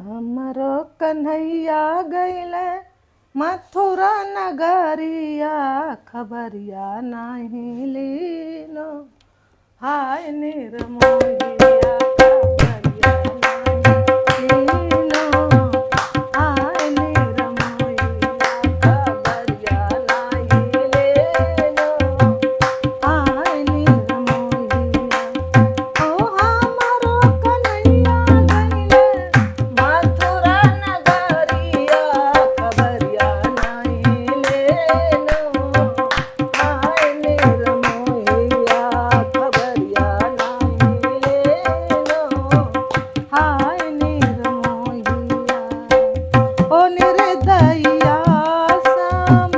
हमरो कन्हैया गइले मथुरा नगरिया, खबरिया नहीं लीनो। हाय निर्मोहिया खबरिया नहीं लीनो। हाय निर्मोहिया खबरिया नहीं लीनो। हाय निर्मोहिया ओ हमरो कन्हैया गइले मथुरा नगरिया, खबरिया नहीं लेनो। हाय निर्मोहिया खबरिया नहीं लेनो। हाय निर्मोहिया ओ निर्दयिया सम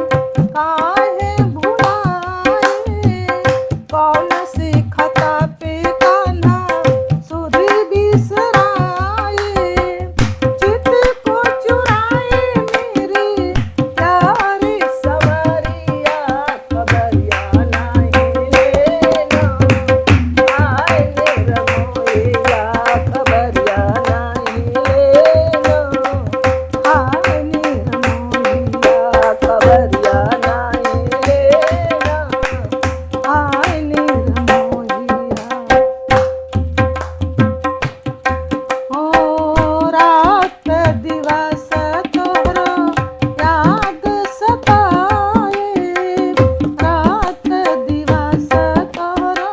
काहे भुलाए। कौन सी खता पे कान्हा सुधि बिसराए। चित को चुराए मेरी प्यारी सवरिया, खबरिया नहीं लेनो। हाय निर्मोहिया खबरिया नहीं लेनो। हाय निर्मोहिया खबरिया नहीं लेनो। हाय निर्मोहिया ओ रात दिवस तोहरो याद सताए। रात दिवस तोहरो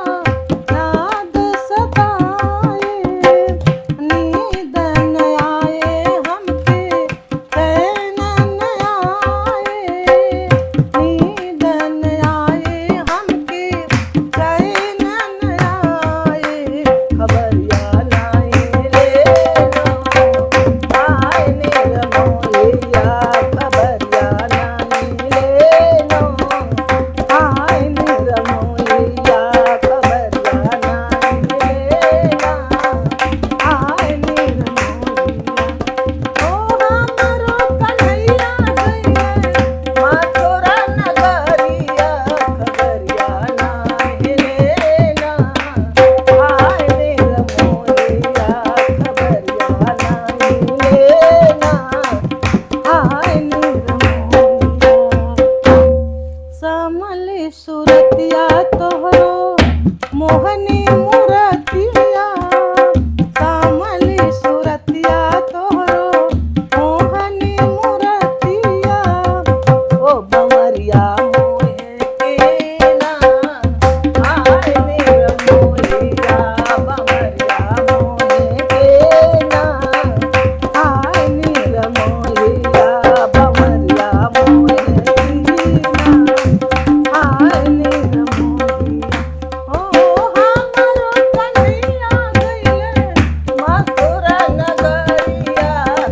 याद सताए। नींद न आए हमके चैन न आए। नींद न आए हमके चैन न आए। खबरिया नहीं लेनो। हाय निर्मोहिया खबरिया नहीं लेनो। हाय निर्मोहिया खबरिया नहीं लेना। हाय निर्मोहिया ओ हमरो कन्हैया गइले मथुरा नगरिया, खबरिया नहीं लेना। हाय निर्मोहिया खबरिया नहीं लेना। हाय निर्मोहिया समली सुरतिया तोहरो मोहनी मूरतिया। समली सुरतिया तोहरो मोहनी मूरतिया। ओ बमरिया मोहे के ना। हाय निर्मोहिया बमरिया मोहे के ना। हाय निर्मोहिया बमरिया मोहे के ना। हाय निर्मोहिया ओ हमरो कन्हैया गइले मथुरा नगरिया,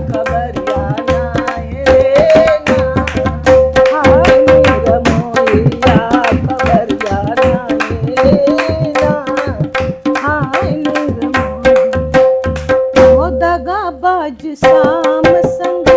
खबरिया नहीं लेना। हाय निर्मोहिया खबरिया नहीं लेना। हाय निर्मोहिया ओ दगाबाज शाम संग